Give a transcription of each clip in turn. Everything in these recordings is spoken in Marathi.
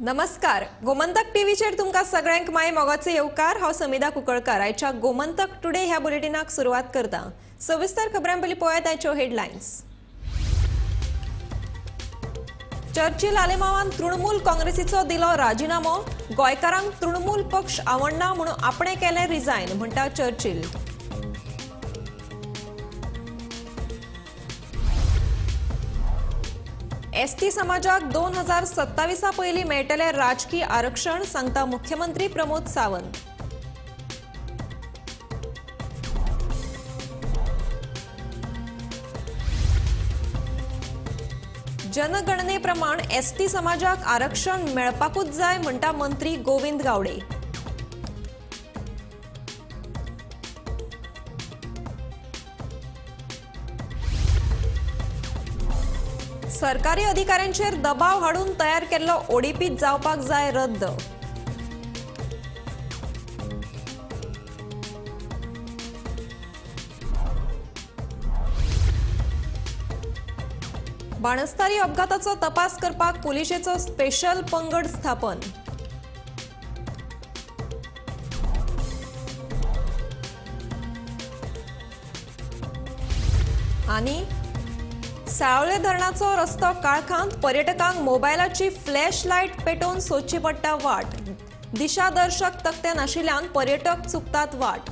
नमस्कार. गोमंतक टीव्हीचेर तुमकां सगळ्यांक माय मोगाचे येवकार. हांव समिधा कुंकळकार. आयच्या गोमंतक टुडे ह्या बुलेटिनाक सुरवात करता. सविस्तर खबरां पयलीं पळयात आयच्यो हेडलायन्स. चर्चिल आलेमावान तृणमूल काँग्रेसीचो दिलो राजिनामो. गोंयकारांक तृणमूल पक्ष आवडना म्हणून आपणे केलें रिजायन म्हणटा चर्चिल. एसटी समाजाक 2027 पयलीं मेळटले राजकीय आरक्षण सांगता मुख्यमंत्री प्रमोद सावंत. जनगणने प्रमाण एसटी समाजाक आरक्षण मेळपाकूच जाय म्हणटा मंत्री गोविंद गावडे. सरकारी अधिकाऱ्यांचेर दबाव हाडून तयार केल्लो ओडीपी जावपाक जाय रद्द. बाणस्तारी अपघाताचो तपास करपाक पुलिशेचो स्पेशल पंगड स्थापन. आनी साळोले धरणाचो रस्तो काळखांत पर्यटकांक मोबायलाची फ्लॅश लायट पेटोवन सोदची पडटा वाट. दिशादर्शक तक्ते नाशिल्ल्यान पर्यटक चुकतात वाट.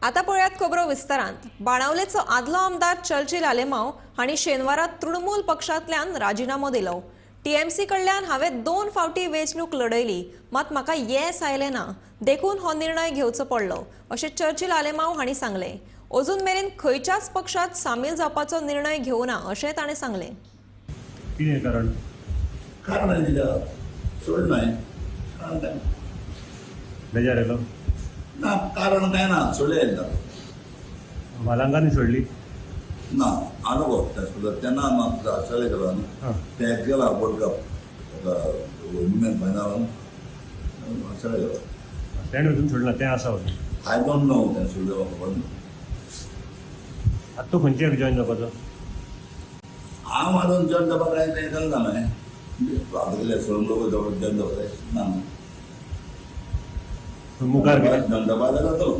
आतां पळयात खबरो विस्तारांत. बाणावलेचो आदलो आमदार चर्चिल आलेमाव हांणी शेनवारात तृणमूल पक्षांतल्यान राजिनामो दिलो. टीएमसी कडल्यान हांवें 2 फावटी वेंचणूक लढयली, मात म्हाका येस आयलें ना, देखून हो निर्णय घेवचो पडलो अशें चर्चिल आलेमाव हांणी सांगलें. अजून मेरेन खंयच्याच पक्षांत सामील जावपाचो निर्णय घेवना अशें ताणें सांगलें. कितें कारण? कारण सोडनाय बेजार येलो? ना, कारण काय ना, सोडले वालांगांनी सोडली ना. अनुभव तेन्ना चले गेलो ते गेला वर्ल्ड कप वुमेन फायनलान चले गेलो. तेणें वचून सोडला तें आसा वचून. आय डोंट नो तें सोडले म्हाका खबर ना. आतां तूं खंयच्या जॉयन जावपाचो? हांव हाडून जॉयन जावपाक काय तें केलें ना आतां गेले सोडून लोक जॉयन जावपाक ना. मुखार जॉयन जावपाक जातो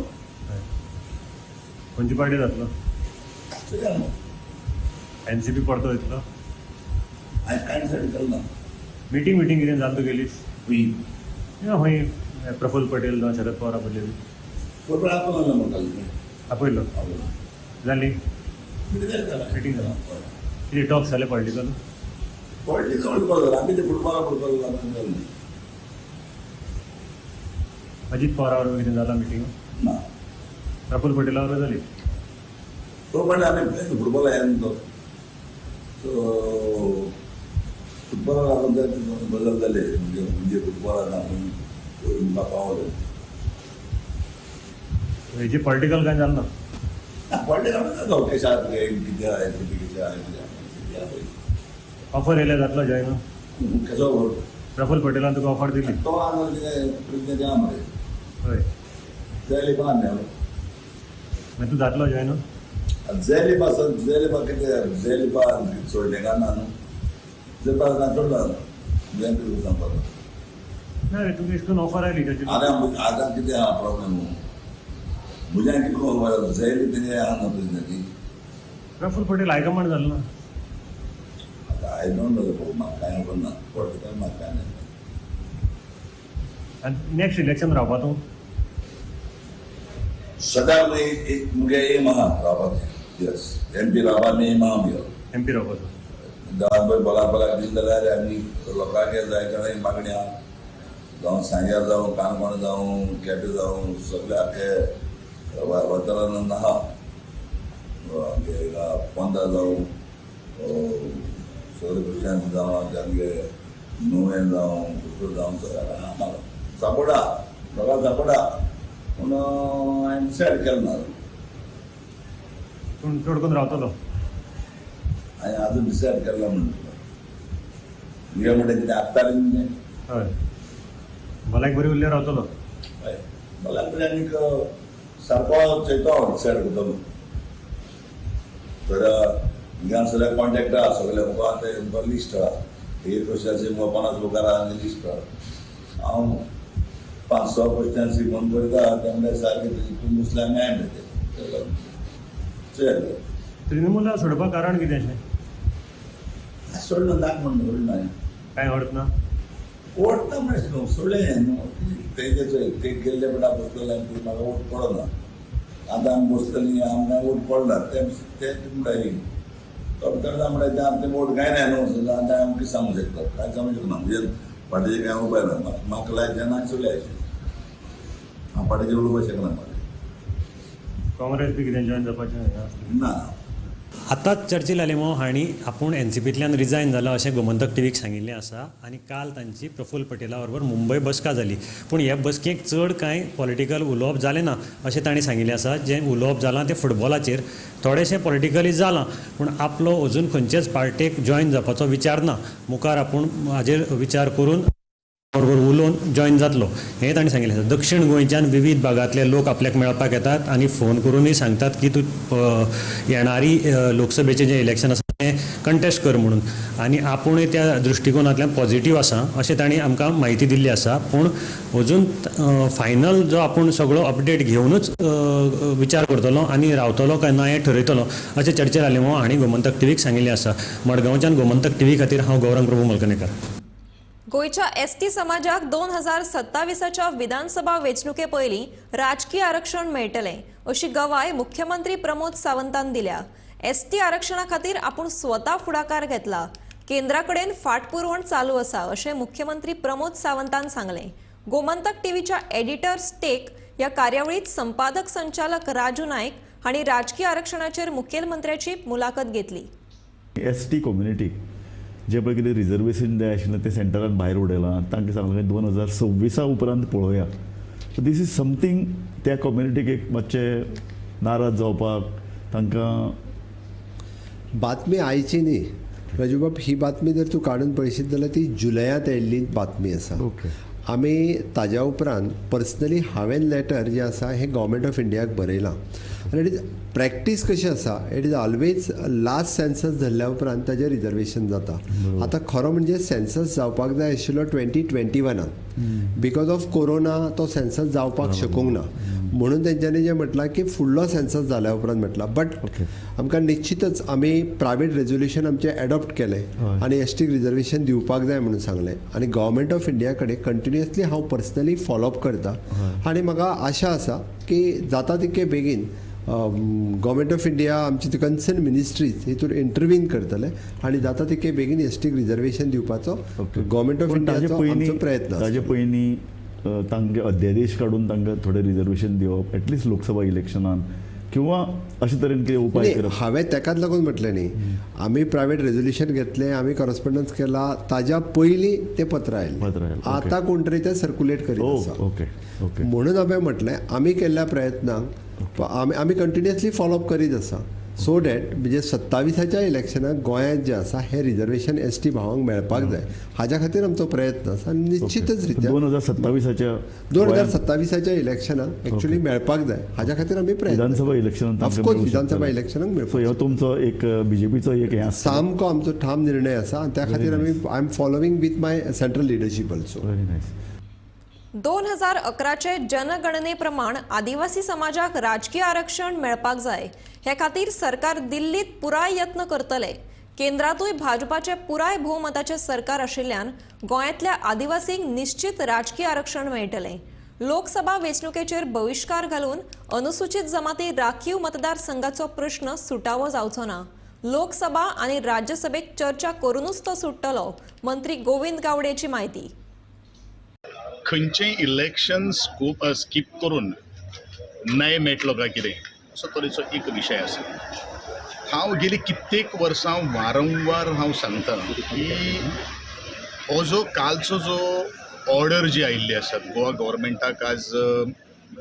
खंयची पार्टी जातलो? एनसीपी परतो येतलो? हांवें कांय डिसायड केलें ना. मिटींग कितें जाल तूं गेलीस? खंय खंय प्रफुल्ल पटेल जावं शरद पवार आपयलेली? बरोबर आपलो म्हाका आपयलो जाली मिटींग मिटींग जाली. कितें टॉक्स जाले पॉलिटिकल? पॉलिटिक्स जालें आमी ते फुटबॉला पडटलो अजित पवारा बरोबर कितें जालां मिटींग? ना. प्रफुल्ल पटेला बरोबर जाली? तो म्हणजे आम्ही फुटबॉल आहे तो सो फुटबॉलाक लागून बदल जाले म्हणजे फुटबॉलान आपण तुमकां पावले. हेजी पॉलिटिकल कांय जालें ना? पॉलिटिकल जाता केशात कितें आहे कितें आहे ऑफर येयल्या जातलो जॉयन? केसो प्रफुल्ल पटेलान तुका ऑफर दिली? तो आनी कितें प्रेसिडेंट या मरे हय. जायले पा मागीर तूं जातलो जॉयन? जेली कितें जेली सोडले काय ना न्हू ना सोडला बँक सांगपाक ना रे तुका इश्टून ऑफर आयली ताची? आतां कितें आहा प्रॉब्लेम भुजांक कितें खबर जेली तेणी आहा ना प्रेसिडेंटी. प्रफुल्ल पटेल हायकमांड जालो ना? आतां आय डोंट नो म्हाका कांय खबर ना. पॉलिटिकल म्हाका कांय ना. आनी नेक्स्ट इलेक्शन रावपा तूं? सदां एक मुगे एम आहा रावपाचें. यस एमपी रावपाचें एम आहा म्हजो. एमपी रावपाचो? गांवांत पळय बलाक दिले जाल्यार आमी लोकांक जाय जाल्यार मागणी आहा. जावं सांग्यार जावं काणकोण जावं केपें जावं सगळे आख्खे वाठारांत आहा. आमगे पोंदा जावं सगळे भुरग्यांक जावं आमगे नुवें जावं कुकर जावं सगळ्यांक सपोर्ट आहा. लोकांक सपोर्ट आहा पूण हांवें डिसायड केलें ना. पूण चड करून रावतलो? हांवें आजून डिसायड केलें ना म्हणटा. तुगे म्हणटा कितें आसतालें न्ही? हय. भलायक बरी उरल्यार रावतलो? हय. भलायक बरी आनीक सारको चयतो डिसायड करतलो. तर हिंगा सगळे कॉन्टॅक्ट आहा सगळे मुखार आतां तुमकां लिस्ट आहा एक वर्षाचे 50 लोकांनी लिस्ट आहा हांव 5-6 क्वेश्चन्स फोन करता ते म्हणजे सारके तूं मुसल्या मेळटा ते चल तृणमुला सोडपाक कारण कितें अशें सोडलो नाक म्हणून सोडना कांय अर्थ ना ओट ना म्हणजे सोडलें न्हू ते गेल्ले पण बसलेले आनी ती म्हाका ओट पडना आतां आमी बसतलीं आमकां ओट पडना ते म्हणटाय करता म्हणटा ते आमचे ओट गायना न्हू आतां आमी कितें सांगूंक शकता कांय सांगूंक शकना म्हणजे फाटीचे कांय उपाय ना म्हाका लायक जेन्ना चोले हांव फाटीचेर उलोवपाक शकना काँग्रेस बी कितें जॉयन जावपाचें ना आतांच चर्चिल आलेमो हांणी आपूण एनसीपींतल्यान रिजायन जाला अशें गोमंतक टीव्हीक सांगिल्लें आसा आनी काल तांची प्रफुल्ल पटेला बरोबर मुंबय बसका जाली पूण ह्या बसकेक चड कांय पॉलिटिकल उलोवप जालें ना अशें तांणी सांगिल्लें आसा जें उलोवप जालां तें फुटबॉलाचेर थोडेशें पॉलिटिकली जालां पूण आपलो अजून खंयचेच पार्टेक जॉयन जावपाचो विचार ना मुखार आपूण हाजेर विचार करून बरोबर उलोवन जॉयन जातलो हें ताणें सांगिल्लें आसा दक्षिण गोंयच्यान विविध भागांतले लोक आपल्याक मेळपाक येतात आनी फोन करूनय सांगतात की तूं येणारी लोकसभेचें जें इलेक्शन आसा तें कंटेस्ट कर म्हणून आनी आपुणूय त्या दृश्टिकोनांतल्यान पॉझिटीव आसा अशें तांणी आमकां म्हायती दिल्ली आसा पूण अजून फायनल जो आपूण सगळो अपडेट घेवनूच विचार करतलो आनी रावतलो काय ना हें ठरयतलो अशें चर्चेर आलेमो हांणी गोमंतक टीव्हीक सांगिल्लें आसा मडगांवच्यान गोमंतक टीव्ही खातीर हांव गौरंग प्रभू मलकणेकर गोयच्या एसटी समाजाक 2027च्या विधानसभा वेंचणुके पयलीं राजकीय आरक्षण मेळटलें अशी गवाय मुख्यमंत्री प्रमोद सावंतान दिल्या एसटी आरक्षणा खातीर आपूण स्वता फुडाकार घेतला केंद्रा कडेन फाटपुरवण चालू आसा अशें मुख्यमंत्री प्रमोद सावंतान सांगलें गोमंतक टीव्हीच्या एडिटर स्टेक ह्या कार्यावळीत संपादक संचालक राजू नायक हांणी राजकीय आरक्षणाचेर मुखेलमंत्र्याची मुलाखत घेतली एसटी कम्युनिटी जे पळय कितें रिजर्वेशन जाय आशिल्लें तें सेंटरान भायर उडयलां तांकां सांगलें 2026 उपरांत पळोवया सो दीस इज समथींग त्या कम्युनिटीक एक मातशें नाराज जावपाक तांकां बातमी आयची न्ही राजूबाब ही बातमी जर तूं काडून पळयशीत जाल्यार ती जुलयांत येयल्ली बातमी आसा ओके आमी ताज्या उपरांत पर्सनली हांवें लेटर जें आसा हें गव्हर्मेंट ऑफ इंडियाक बरयलां आनी इट इज प्रॅक्टीस कशी आसा it is always last census जाल्ल्या उपरांत ताजें रिजर्वेशन जाता आतां खरो म्हणजे सेन्सस जावपाक जाय आशिल्लो 2021 बिकॉज ऑफ कोरोना तो सेन्सस जावपाक शकूंक ना म्हणून तेंच्यांनी जें म्हटलां की फुडलो सेन्सस जाल्या उपरांत म्हटलां बट आमकां निश्चितच आमी प्रायवेट रेजोल्युशन आमचें एडॉप्ट केलें आनी एसटीक रिजर्वेशन दिवपाक जाय म्हणून सांगलें आनी गव्हर्मेंट ऑफ इंडिया कडेन कंटिन्युअसली हांव पर्सनली फॉलोअप करतां आनी म्हाका आशा आसा की जाता तितके बेगीन गव्हर्मेंट ऑफ इंडिया आमची ती कन्सर्न मिनिस्ट्रीज हितून इंटरवीन करतले आनी जाता तितके बेगीन एसटीक रिजर्वेशन दिवपाचो गव्हर्मेंट ऑफ इंडियाचो आमचो प्रयत्न ताजे पयलीं तांचे अध्यादेश काडून तांकां थोडें रिजर्वेशन दिवप एटलिस्ट लोकसभा इलेक्शनान किंवा अशे तरेन कितें उपाय करप हांवें तेकाच लागून म्हटलें न्ही आमी प्रायवेट रेजोल्युशन घेतलें आमी करस्पॉन्डन्स केला ताज्या पयलीं तें पत्र आयलें आतां कोण तरी तें सर्कुलेट करीत आसा ओके ओके म्हणून हांवें म्हटलें आमी केल्ल्या प्रयत्नांक आमी कंटिन्युअसली फॉलोअप करीत आसा सो डॅट म्हणजे 27च्या इलेक्शनाक गोंयांत जें आसा हें रिजर्वेशन एसटी भावांक मेळपाक जाय हाज्या खातीर आमचो प्रयत्न आसा आनी निश्चितच रित्या 2027च्या इलेक्शनाक एक्चुअली मेळपाक जाय हाज्या खातीर आमी प्रयत्न विधानसभा इलेक्शनाक ऑफकोर्स विधानसभा इलेक्शनाक मेळपाक हो तुमचो एक बीजेपीचो एक हें आसा सामको आमचो ठाम निर्णय आसा आनी त्या खातीर आमी I am following with my central leadership also very nice 2011चे जनगणने प्रमाण आदिवासी समाजाक राजकीय आरक्षण मेळपाक जाय हे खातीर सरकार दिल्लीत पुराय यत्न करतले केंद्रातूय भाजपाचे पुराय भोवमताचे सरकार आशिल्ल्यान गोंयांतल्या आदिवासींक निश्चित राजकीय आरक्षण मेळटलें लोकसभा वेंचणुकेचेर बहिष्कार घालून अनुसूचित जमाती राखीव मतदारसंघाचो प्रश्न सुटावो जावचो ना लोकसभा आनी राज्यसभेक चर्चा करूनच तो सुट्टलो मंत्री गोविंद गावडेची माहिती खंयचेंय इलेक्शन स्कीप करून न्याय मेळटलो काय कितें असो तरेचो एक विशय आसा हांव गेली कित्येक वर्सां वारंवार हांव सांगता की हो जो कालचो जो ऑर्डर जी आयिल्ली आसा गोवा गव्हर्मेंटाक आज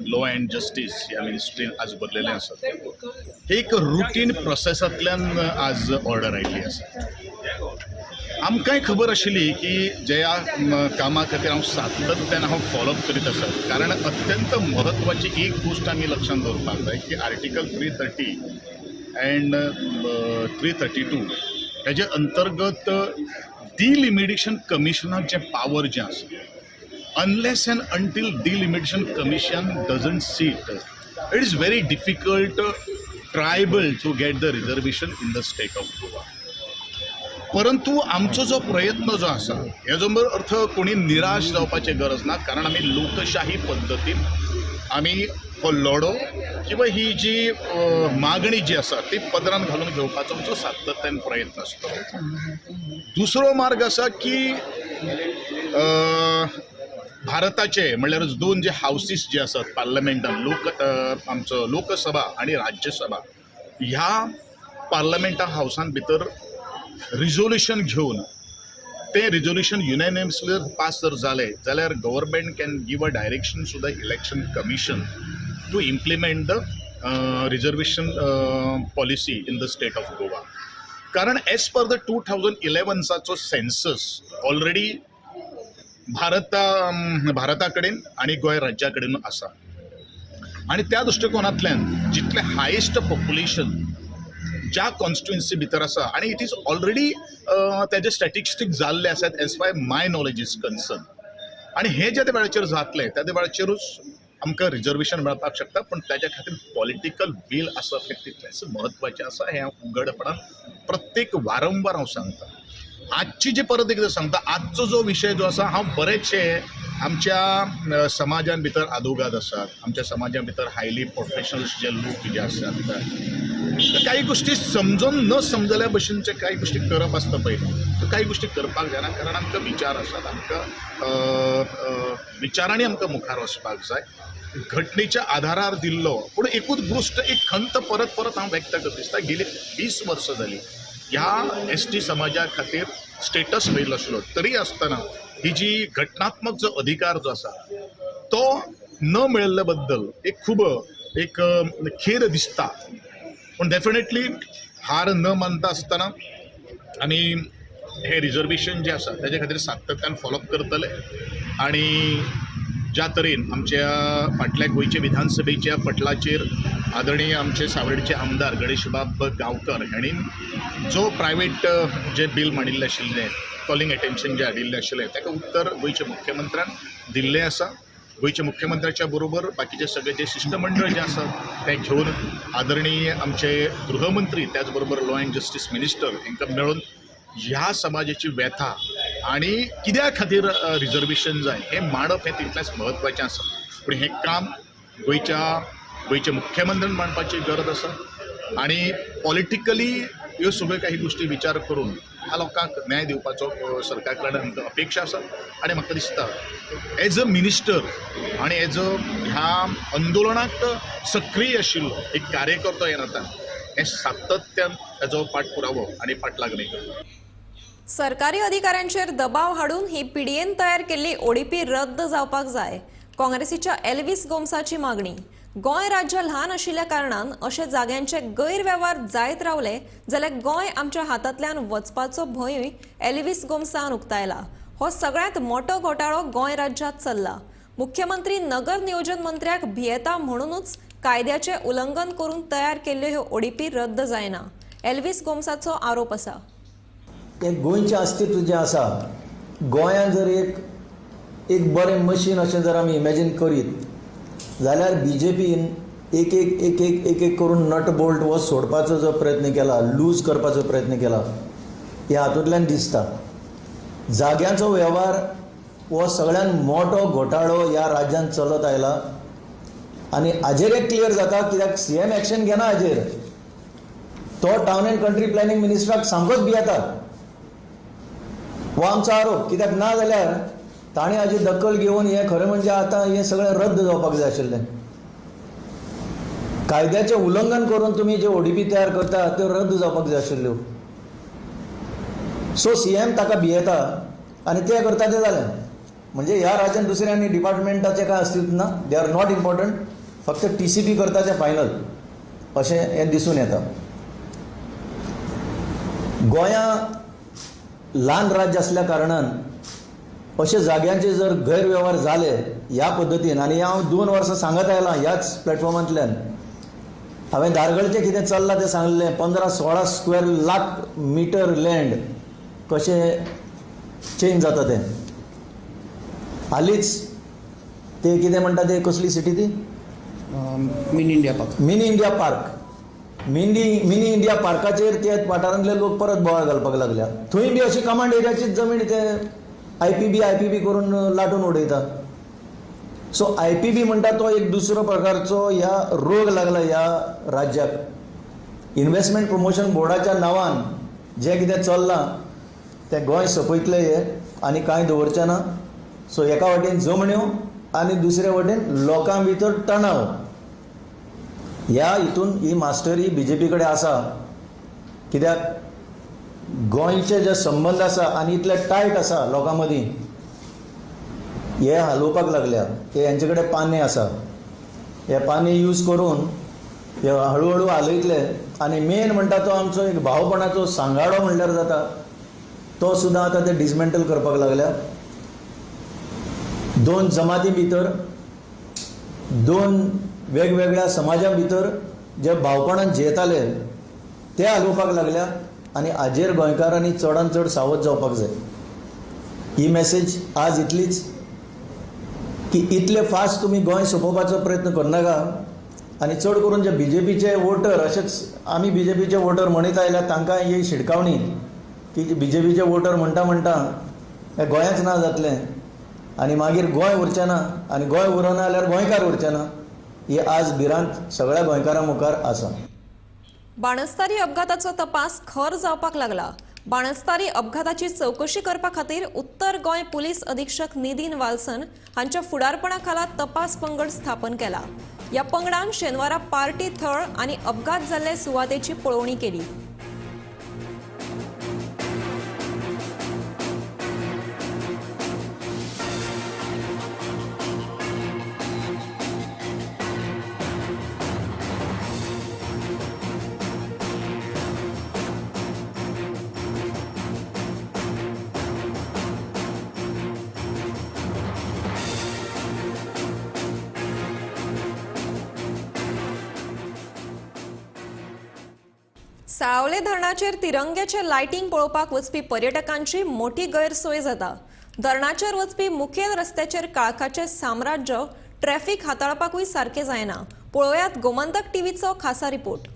लॉ अँड जस्टीस ह्या मिनिस्ट्रीन आज बदलेलें आसा हे एक रुटीन प्रोसेसांतल्यान आज ऑर्डर आयिल्ली आसा आमकांय खबर आशिल्ली की ज्या कामा खातीर हांव सातत्यान हांव फॉलोअप करीत आसा कारण अत्यंत म्हत्वाची एक गोश्ट आमी लक्षांत दवरपाक जाय की आर्टिकल 330 अँड 332 हेजे अंतर्गत डिलिमिटेशन कमिशनाक जे पावर जे आसा, unless and until delimitation commission doesn't sit, it is very difficult tribal to get the reservation in the state of Goa. परंतु आमचो जो प्रयत्न जो आसा हेजो अर्थ कोणी निराश जावपाची गरज ना, कारण आमी लोकशाही पद्दतीन आमी हो लढो किंवा ही जी मागणी जी आसा ती पदरान घालून घेवपाचो आमचो सातत्यान प्रयत्न आसता. दुसरो मार्ग आसा की भारताचे म्हणल्यार दोन जे हाऊसीस जे आसात पार्लमेंटान, आमचो लोकसभा आणि राज्यसभा, ह्या पार्लमेंटा हाऊसान भितर रिझोल्युशन घेवन ते रिझोल्युशन युनानिमसली पास जर जाले जाल्यार government can give a direction to the election commission to implement the reservation policy in the state of Goa. कारण as per the 2011 census already भारता कडेन आणि गोंय राज्या कडेन आसा, आणि त्या दृष्टिकोनांतल्यान जितले हायेस्ट पॉप्युलेशन ज्या कॉन्स्टिट्युएन्सी भितर आसा, आणि इट इज ऑलरेडी तेजे स्टॅटिस्टिक जाल्ले आसात as far my knowledge is concern, आणि हे जे त्या वेळाचेर जातले त्या वेळाचेरूच आमकां रिजर्वेशन मेळपाक शकता. पण ताच्या खातीर पॉलिटिकल वील आसप हे तितलेंच म्हत्वाचें आसा. हे उघडपणान प्रत्येक वारंवार हांव सांगता. आजची जी परत एकदा सांगता, आजचो जो विषय जो आसा, हांव बरेचशे आमच्या समाजान भितर आदोगाद आसात, आमच्या समाजा भितर हायली प्रोफेशनल्स जे लोक जे आसात, काही गोष्टी समजून न समजल्या भशेनचे काही गोष्टी करप आसता पळय, काही गोष्टी करपाक जायना. कारण आमकां विचार आसात, आमकां विचारांनी आमकां मुखार वचपाक जाय. घटनेच्या आधारार दिल्लो पूण एकूच गोष्ट, एक खंत परत परत हांव व्यक्त करता दिसता. गेली 20 वर्सां जाली ह्या ST समाजा खातीर स्टेटस मेळिल्लो आसलो, तरी आसतना ही जी घटनात्मक जो अधिकार जो आसा तो न मेळिल्ल्या बद्दल खूब खेद दिसता. पण डेफिनेटली हार न मानता आसतना आमी हे रिजर्वेशन जे आसा ताजे खातीर सातत्यान फॉलोअप करतले. आणि ज्या तरेन आमच्या फाटल्या गोंयचे विधानसभेच्या पटलाचेर आदरणीय आमचे सावड्डेचे आमदार गणेशबाब गांवकर हांणी जो प्रायवेट जे बिल मांडिल्लें आशिल्लें, कॉलिंग अटेन्शन जे हाडिल्लें आशिल्लें, ताका उत्तर गोंयच्या मुख्यमंत्र्यान दिल्लें आसा. गोंयच्या मुख्यमंत्र्याच्या बरोबर बाकीचे सगळे जे शिष्टमंडळ जे आसात ते घेवन आदरणीय आमचे गृहमंत्री, त्याचबरोबर लॉ अँड जस्टीस मिनिस्टर हांकां मेळून ह्या समाजाची व्यथा आणि कित्या खातीर रिजर्वेशन जाय हे मांडप हे तितलेंच म्हत्वाचें आसा. पूण हें काम गोंयच्या मुख्यमंत्र्यान मांडपाची गरज आसा, आणि पॉलिटिकली ह्यो सगळ्यो काही गोष्टी विचार करून ह्या लोकांक न्याय दिवपाचो सरकार कडल्यान आमकां अपेक्षा आसा. आणि म्हाका दिसता एज अ मिनिस्टर आणि एज अ ह्या आंदोलनाक सक्रीय आशिल्लो एक कार्यकर्तो हे नात्यान हे सातत्यान ताजो पाठपुरावो आणि पाठलागणी करता. सरकारी अधिकाऱ्यांचेर दबाव हाडून ही PDN तयार केल्ली ODP रद्द जावपाक जाय. काँग्रेसीच्या एल्विस गोमसाची मागणी. गोंय राज्य ल्हान आशिल्ल्या कारणान अशे जाग्यांचे गैरव्यवहार जायत रावले जाल्यार गोंय आमच्या हातांतल्यान वचपाचो भंयूय एल्विस गोमसान उक्तायला. हो सगळ्यांत मोठो घोटाळो गोंय राज्यांत चल्ला. मुख्यमंत्री नगर नियोजन मंत्र्याक भियेता म्हणूनच कायद्याचे उल्लंघन करून तयार केल्ल्यो ह्यो ODP रद्द जायना. एल्विस गोमसाचो आरोप आसा. एक गोंयचें अस्तित्व जें आसा, गोंयांत जर एक बरें मशीन अशें जर आमी इमॅजीन करीत जाल्यार BJPन एक एक करून नट बोल्ट हो सोडपाचो जो प्रयत्न केला, लूज करपाचो प्रयत्न केला, हे हातूंतल्यान दिसता. जाग्यांचो वेव्हार हो सगळ्यान मोठो घोटाळो ह्या राज्यांत चलत आयला, आनी हाजेर एक क्लियर जाता कित्याक CM एक्शन घेना हाजेर. तो टावन अँड कंट्री प्लॅनिंग मिनिस्टराक सामकोच भियेता हो आमचो आरोप. कित्याक ना जाल्यार ताणें हाजी दखल घेवन हें खरें म्हणजे आतां हें सगळें रद्द जावपाक जाय आशिल्लें. कायद्याचें उल्लंघन करून तुमी जे ODP तयार करता त्यो रद्द जावपाक जाय आशिल्ल्यो. सो CM ताका भियेता आनी तें करता तें जालें. म्हणजे ह्या राज्यांत दुसऱ्या आनी डिपार्टमेंटाचें कांय अस्तित्व ना, दे आर नॉट इम्पॉर्टंट. फक्त TCP करता तें फायनल अशें हें दिसून येता. गोंयां ल्हान राज्य आसल्या कारणान अशे जाग्यांचे जर गैरव्यवहार जाले ह्या पद्दतीन, आनी हांव 2 वर्सां सांगत आयलां ह्याच प्लॅटफॉर्मांतल्यान हांवें धारगळचें कितें चल्लां तें सांगलें 15-16 स्क्वेअर लाख मिटर लँड कशें चेंज जाता तें. हालींच ते कितें म्हणटा ते कसली सिटी ती mini India park. Mini India park. Mini India पार्काचेर ते वाठारांतले लोक परत बोवाळ घालपाक लागल्या. थंय बी अशी कमांड एरियाचीच जमीन ते आयपीबी करून लाटून उडयता. सो आयपीबी म्हणटा तो एक दुसरो प्रकारचो ह्या रोग लागला ह्या राज्याक. इन्व्हेस्टमेंट प्रमोशन बोर्डाच्या नांवान जें कितें चल्लां तें गोंय सोंपयतले हे आनी कांय दवरचें ना. सो एका वाटेन जमण्यो आनी दुसरे वटेन लोकां भितर तणाव. ह्या हितून ही मास्टरी बीजेपी कडेन आसा. कित्याक गोंयचे जे संबंद आसा आनी इतले टायट आसा लोकां मदीं हे हालोवपाक लागल्या. हे हेंचे कडेन पाने आसा. हे पाने यूज करून हे हळू हालयतले. आनी मेन म्हणटा तो आमचो एक भावपणाचो सांगाडो म्हणल्यार जाता तो सुद्दां आतां ते डिसमेंटल करपाक लागल्या. दोन जमाती भितर, दोन वेगवेगळ्या समाजा भितर जे भावपणान जेताले ते हालोवपाक लागल्या. आनी हाजेर गोंयकारांनी चडांत चड सावध जावपाक जाय. ही मॅसेज आज इतलीच की इतले फास्ट तुमी गोंय सोंपोवपाचो प्रयत्न करनाका. आनी चड करून जे बीजेपीचे वोटर, अशेंच आमी बीजेपीचे वोटर म्हणीत आयल्यात तांकां ही शिडकावणी की बीजेपीचे वोटर म्हणटा हें गोंयच ना जातलें आनी मागीर गोंय उरचें ना आनी गोंय उरना जाल्यार गोंयकार उरचें ना. ही आज भिरांत सगळ्या गोंयकारां मुखार आसा. बाणस्तारी अपघाताचो तपास खर जावपाक लागला. बाणस्तारी अपघाताची चौकशी करपा खातीर उत्तर गोंय पुलीस अधीक्षक नितीन वाल्सन हांच्या फुडारपणा खाला तपास पंगड स्थापन केला. ह्या पंगडान शेनवारा पार्टी थळ आनी अपघात जाल्ले सुवातेची पळोवणी केली. साळावले धरणाचेर तिरंग्याचे लायटिंग पळोवपाक वचपी पर्यटकांची मोठी गैरसोय जाता. धरणाचेर वचपी मुखेल रस्त्याचेर काळखाचे साम्राज्य ट्रॅफिक हाताळपाकूय सारके जायना. पळोवयात गोमंतक टीव्हीचो खासा रिपोर्ट.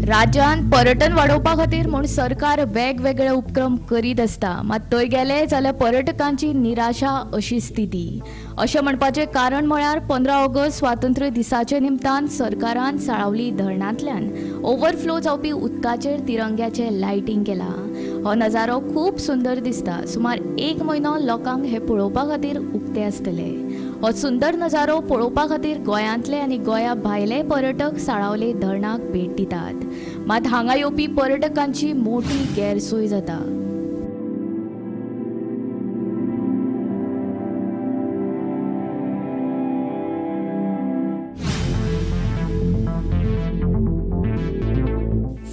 राज्यांत पर्यटन वाडोवपा खातीर म्हूण सरकार वेगवेगळे उपक्रम करीत आसता. मात थंय गेले जाल्यार पर्यटकांची निराशा अशी स्थिती. अशें म्हणपाचें कारण म्हळ्यार 15 ऑगस्ट स्वातंत्र्य दिसाचे निमतान सरकारान साळावली धरणांतल्यान ओव्हरफ्लो जावपी उदकाचेर तिरंग्याचें लायटिंग केलां. हो नजारो खूब सुंदर दिसता. सुमार 1 म्हयनो लोकांक हे पळोवपा खातीर उक्ते आसतले. हो सुंदर नजारो पळोवपा खातीर गोंयांतले आनी गोंया भायले पर्यटक साळावले धरणाक भेट दितात. मात हांगा येवपी पर्यटकांची मोठी गैरसोय जाता.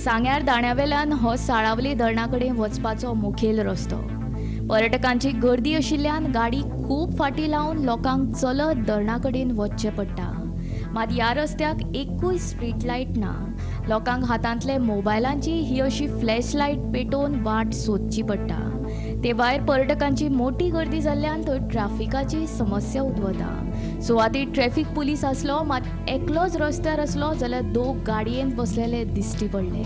सांग्यार दाण्यावेल्यान हो साळावली धरणा कडेन वचपाचो मुखेल रस्तो. पर्यटकांची गर्दी आशिल्ल्यान गाडी खूब फाटी लावन लोकांक चलत धरणा कडेन वचचें पडटा. मात ह्या रस्त्याक एकूय स्ट्रीट लायट ना. लोकांक हातांतले मोबायलांची ही अशी फ्लॅश लायट पेटोवन वाट सोदची पडटा. ते भायर पर्यटकांची मोठी गर्दी जाल्ल्यान थंय ट्रॅफिकाची समस्या उद्भवता. सुवातेर ट्रॅफिक पुलीस आसलो मात एकलोच रस्त्यार आसलो जाल्यार दोग गाडयेंत बसलेले दिश्टी पडले.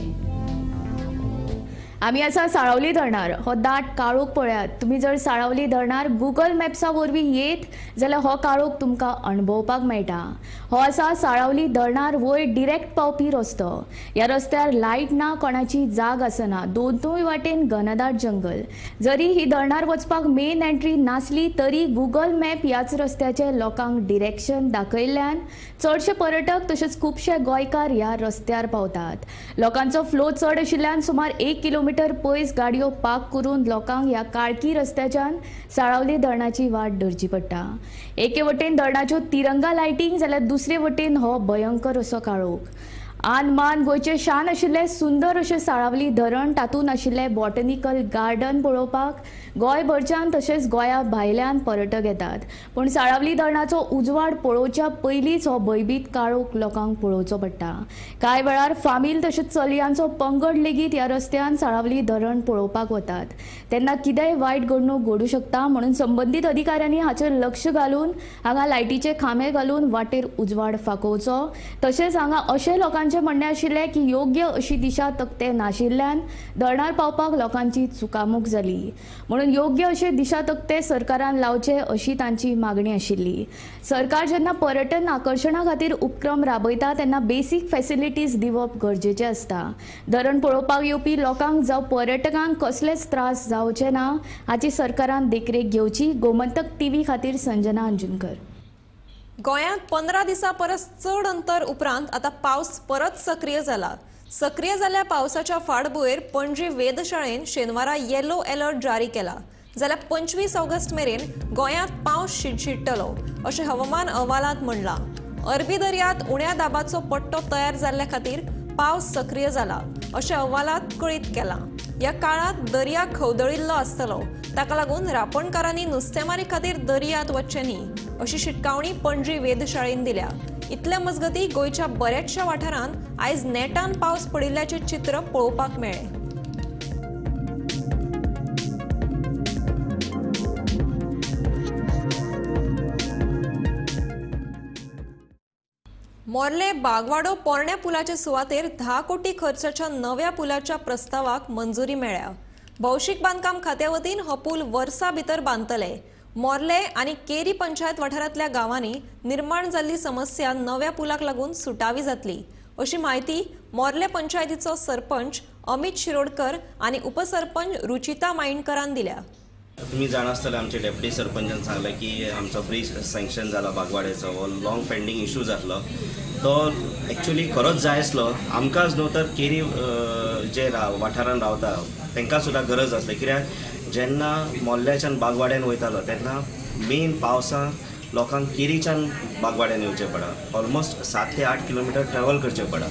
आमी आसा साळावली धरणार. हो दाट काळोख पळयात. तुमी जर साळावली धरणार गुगल मॅप्सा वरवीं येत जाल्यार हो काळोख तुमकां अणभवपाक मेळटा. हो आसा साळावली धरणार वयर डिरेक्ट पावपी रस्तो. ह्या रस्त्यार लायट ना, कोणाची जाग आसना. दोनूय वाटेन घनदाट जंगल. जरी ही धरणार वचपाक मेन एंट्री नासली तरी गुगल मॅप ह्याच रस्त्याचे लोकांक डिरेक्शन दाखयल्ल्यान चडशे पर्यटक तशेंच खुबशे गोंयकार ह्या रस्त्यार पावतात. लोकांचो फ्लो चड आशिल्ल्यान सुमार 1 किलोमीटर पयस गाडयो पार्क करून लोकांक ह्या काळकी रस्त्याच्यान साळावली धरणाची वाट धरची पडटा. एके वटेन धरणाच्यो तिरंगा लायटिंग जाल्यार दुसरे वटेन हो भयंकर असो काळोख. आन मान गोंयचे शान आशिल्ले सुंदर अशें साळावली धरण तातूंत आशिल्ले बॉटनिकल गार्डन पळोवपाक गोंयभरच्यान तशेंच गोंया भायल्यान पर्यटक येतात. पूण साळावली धरणाचो उजवाड पळोवच्या पयलींच हो भयबीत काळोख लोकांक पळोवचो पडटा. कांय वेळार फामील तशेंच चलयांचो पंगड लेगीत ह्या रस्त्यान साळावली धरण पळोवपाक वतात. तेन्ना कितेंय वायट घडणूक घडूं शकता म्हणून संबंदीत अधिकाऱ्यांनी हाचेर लक्ष घालून हांगा लायटीचे खांबे घालून वाटेर उजवाड फांकोवचो. तशेंच हांगा अशें लोकांचें म्हणणें आशिल्लें की योग्य अशी दिशा तकते नाशिल्ल्यान धरणार पावपाक लोकांची चुकामूक जाली. म्हणून योग्य अशे दिशा तकते सरकारान लावचे अशी तांची मागणी आशिल्ली. सरकार जेन्ना पर्यटन आकर्शणा खातीर उपक्रम राबयता तेन्ना बेसीक फॅसिलिटीज दिवप गरजेचें आसता. धरण पळोवपाक येवपी लोकांक जावं पर्यटकांक कसलेच त्रास जावचे ना हाची सरकारान देखरेख घेवची. गोमंतक टीव्ही खातीर संजना अंजुनकर. गोंयांत 15 दिसां परस चड अंतर उपरांत आतां पावस परत सक्रिय जाला. सक्रिय जाल्ल्या पावसाच्या फाटभुंयेर पणजी वेधशाळेन शेनवारा येलो अलर्ट जारी केला. जाल्यार 25 ऑगस्ट मेरेन गोंयांत पावस शिडशिडटलो अशें हवामान अहवालांत म्हणलां. अरबी दर्यांत उण्या दाबाचो पट्टो तयार जाल्ल्या खातीर पावस सक्रिय जाला अशें अहवालांत कळीत केलां. ह्या काळांत दर्या खवदळिल्लो आसतलो. ताका लागून रापणकारांनी नुस्तेमारी खातीर दर्यांत वचचें न्ही अशी शिटकावणी पणजी वेधशाळेन दिल्या. इतल्या मजगतीं गोंयच्या बऱ्याचशा वाठारांत आयज नेटान पावस पडिल्ल्याचे चित्र पळोवपाक मेळ्ळें. मोर्ले बागवाडो पोरण्या पुलाचे सुवातेर 10 कोटी खर्चाच्या नव्या पुलाच्या प्रस्तावाक मंजुरी मेळ्ळ्या. भौशीक बांदकाम खात्या वतीन हो पूल वर्सां भितर बांदतले. मोर्ले आनी केरी पंचायत वाठारांतल्या गांवांनी निर्माण जाल्ली समस्या नव्या पुलाक लागून सुटावी जातली अशी माहिती मोर्ले पंचायतीचो सरपंच अमित शिरोडकर आनी उपसरपंच रुचिता मायणकरान दिल्या. तुम्ही जाण आसतले आमचे डेप्युटी सरपंचान सांगले की आमचो ब्रिज सँक्शन जाला बागवाड्याचो. हो लॉंग पेंडींग इशू जातलो. तो एक्चुअली खरोच जाय आसलो. आमकांच न्हू तर केरी जे वाठारान रावता तांकां सुद्दां गरज आसली. कित्याक जेन्ना मोल्ल्याच्यान बागवाड्यान वयतालो तेन्ना मेन पावसां लोकांक केरीच्यान बागवाड्यान येवचें पडा. ऑलमोस्ट 7 ते 8 किलोमिटर ट्रॅव्हल करचें पडा.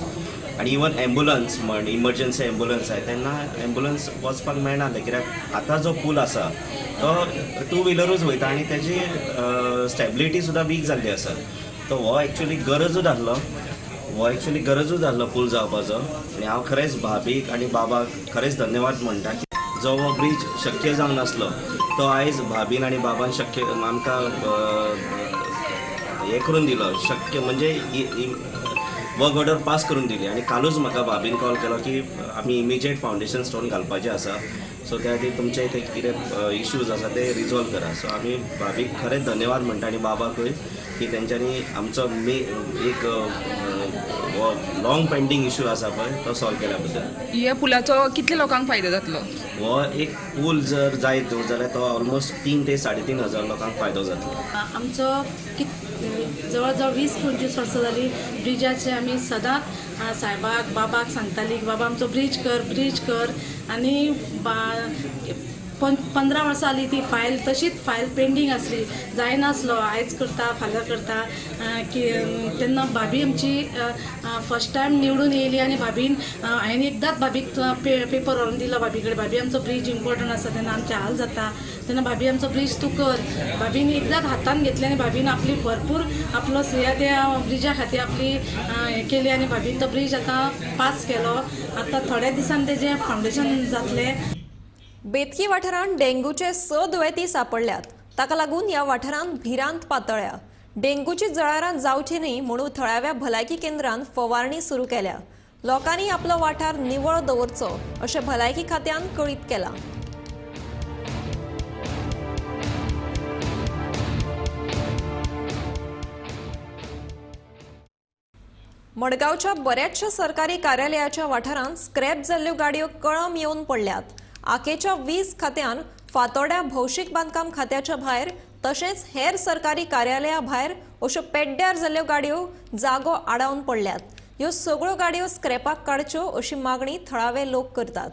आनी इवन एम्बुलन्स म्हण इमर्जन्सी एम्बुलन्स आहे तेन्ना एम्बुलन्स वचपाक मेळनासलें. कित्याक आतां जो पूल आसा तो 2 व्हिलरूच वयता आनी तेजी स्टेबिलिटी सुद्दां वीक जाल्ली आसा. तो हो एक्चुली गरजूच आसलो पूल जावपाचो. आनी हांव खरेंच भाभीक आनी बाबाक खरेंच धन्यवाद म्हणटा की जो हो ब्रिज शक्य जावंक नासलो तो आयज भाभीन आनी बाबान शक्य आमकां हें करून दिलो. शक्य म्हणजे वर्क ऑर्डर पास करून दिली. आनी कालूच म्हाका भाभीन कॉल केलो की आमी इमिजिएट फावंडेशन स्टोन घालपाचें आसा. सो त्या खातीर तुमचे ते कितें इश्यूज आसा ते रिजॉल्व करा. सो आमी भाभीक खरेंच धन्यवाद म्हणटा आनी बाबाकूय की तेंच्यांनी आमचो एक लॉंग पेंडींग इशू आसा पळय तो सॉल्व केल्या बद्दल. ह्या पुलाचो कितल्या लोकांक फायदो जातलो? हो एक पूल जर जायत जाल्यार तो ऑलमोस्ट 3 ते 3.5 हजार लोकांक फायदो जातलो. आमचो जवळ जवळ 20-25 वर्सां जालीं ब्रिजाचे आमी सदांच सायबाक बाबाक सांगताली की बाबा आमचो ब्रिज कर आनी 15 वर्सां जालीं ती फायल तशीच फायल पेंडींग आसली. जायनासलो. आयज करता फाल्यां करता की तेन्ना भाभी आमची फर्स्ट टायम निवडून येयली आनी भाभीन हांवें एकदांच भाभीक पेपर व्हरून दिलो भाभी कडेन. भाभी आमचो ब्रिज इम्पॉर्टंट आसा तेन्ना आमचे हाल जाता तेन्ना भाभी आमचो ब्रिज तूं कर. भाभीन एकदांच हातान घेतले आनी भाभीन आपली भरपूर आपलो त्या ब्रिजा खातीर आपली हें केली आनी भाभीन तो ब्रिज आतां पास केलो. आतां थोड्या दिसान तेजें फावंडेशन जातलें. बेतकी वाठारांत डेंग्यूचे 6 दुयेंती सांपडल्यात. ताका लागून ह्या वाठारांत भिरांत पातळ्या. डेंग्यूची जळारां जावची न्ही म्हणून थळाव्या भलायकी केंद्रांत फवारणी सुरू केल्या. लोकांनी आपलो वाठार निवळ दवरचो अशें भलायकी खात्यान कळीत केलां. मडगांवच्या बऱ्याचशा सरकारी कार्यालयाच्या वाठारांत स्क्रॅप जाल्ल्यो गाडयो कळम येवन पडल्यात. आखेच्या 20 खात्यान फातोड्या भौशीक बांदकाम खात्याच्या भायर तशेंच हेर सरकारी कार्यालयां भायर अश्यो पेड्ड्यार जाल्ल्यो गाडयो जागो आडावन पडल्यात. ह्यो सगळ्यो गाडयो स्क्रॅपाक काडच्यो अशी मागणी थळावे लोक करतात.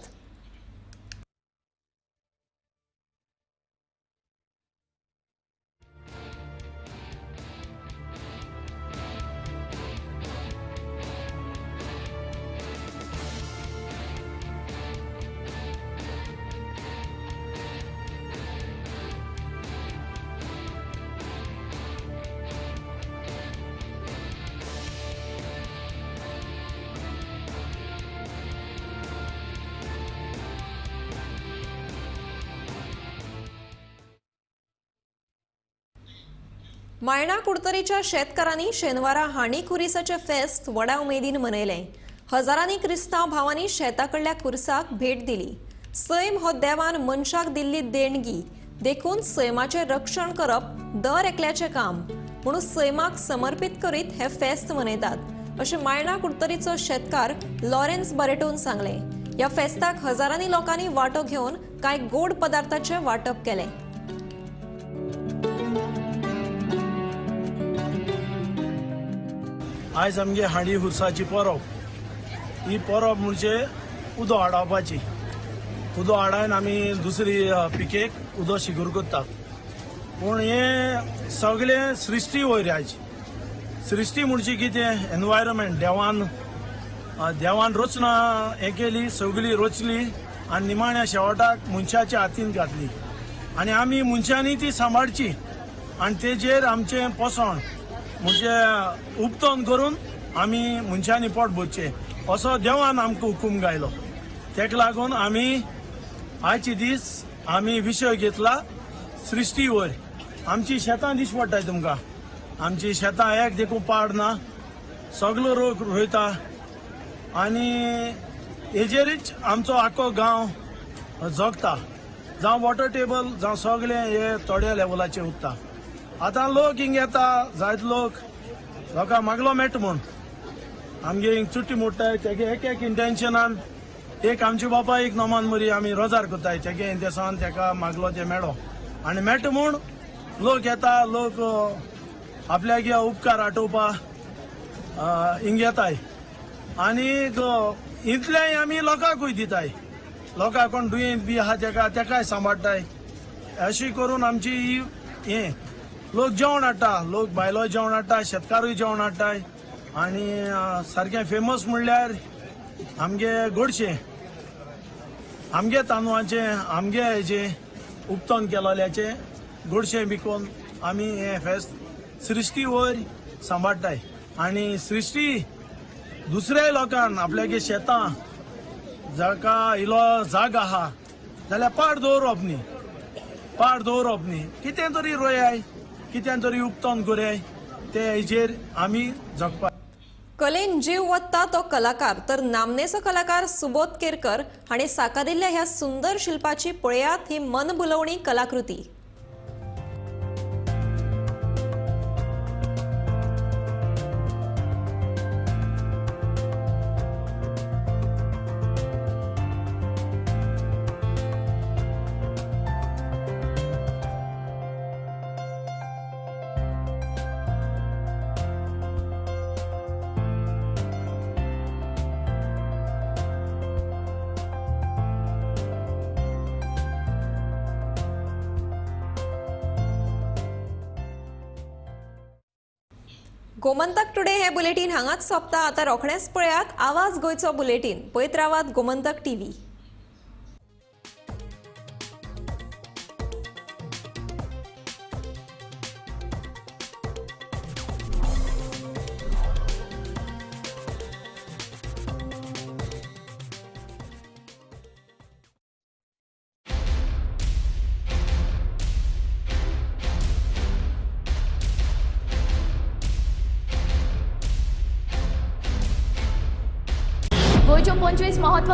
मायणा कुडतरीच्या शेतकारांनी शेनवारा हाणी खुरिसाचे फेस्त व्हडा उमेदीन मनयलें. हजारांनी क्रिस्तांव भावांनी शेताकडल्या खुर्साक भेट दिली. सैम हो देवान मनशाक दिल्ली देणगी देखून सैमाचें रक्षण करप दर एकल्याचें काम म्हणून सैमाक समर्पित करीत हे फेस्त मनयतात अशें मायणा कुडतरीचो शेतकार लॉरेन्स बरेटोन सांगलें. ह्या फेस्ताक हजारांनी लोकांनी वांटो घेवन कांय गोड पदार्थाचें वांटप केलें. आयज आमगे हांडी हुर्साची परब. ही परब म्हणजे उदो हाडपाची. उदो हाडायन आमी दुसरी पिकेक उदो शिगूर करतात. पूण हे सगळे सृश्टी वयर आयज. सृश्टी म्हणजे कितें? एनवायरमेंट देवान रचना हें केली, सगळी रचली आनी निमाण्या शेवटाक मनशाच्या हातीन घातली आनी आमी मनशांनी ती सांबाळची आनी तेजेर आमचें पोसण म्हणजे उपतन करून आमी मनशांनी पोट भरचें असो देवान आमकां हुकूम गायलो. तेका लागून आमी आयचे दीस आमी विशय घेतला सृश्टी वयर. आमची शेतां दिश्टी पडटाय तुमकां. आमची शेतां एक देखून पाड ना, सगळो रोग रोयता आनी हेजेरूच आमचो आख्खो गांव जगता. जावं वॉटर टेबल जावं सगळें हे थोड्या लेवलाचेर उरता. आतां लोक हिंग येता, जायते लोकांक मागलो मेळटा म्हूण आमगे हिंग चुट्टी मोडटाय. तेगे एक एक इंटेन्शनान एक आमच्या बापा एक नमान मरी आमी रोजार करताय. तेगे इंतेसान तेका मागलो ते मेळो आनी मेळटा म्हूण लोक येता. लोक आपल्यागे उपकार आटोवपा हिंग येताय आनी इतलेंय आमी लोकांकूय दिताय. लोकांक कोण दुयेंत बी आहा तेकाय सांबाळटाय. अशी करून आमची ही हें लोक जेवण हाडटा. लोक भायलो जेवण हाडटा, शेतकारूय जेवण हाडटाय आनी सारकें फेमस म्हणल्यार आमगे गोडशें, आमगे तांदळाचें, आमगे हेजें उपतन केलोल्याचें गोडशें विकून आमी हें फेस्त सृश्टी वयर सांबाळटाय. आनी सृश्टी दुसऱ्याय लोकांक आपल्यागे शेतां जाका इलो जाग आहा जाल्यार पाड दवरप न्ही. कितें तरी रोयाय, कितें तरी उपतन करयाय, ते हेजेर आमी जगपा. कलेन जीव वत्ता तो कलाकार तर नामनेचो कलाकार सुबोध केरकर हाणें साकारिल्ल्या ह्या सुंदर शिल्पाची पळयात ही मनभुलोवणी कलाकृती. गोमंतक टुडे हे बुलेटिन हांगाच सोंपता. आतां रोखडेंच पळयात आवाज गोंयचो बुलेटिन. पळयत रावात गोमंतक टीव्ही. गोंयच्यो 25 महत्व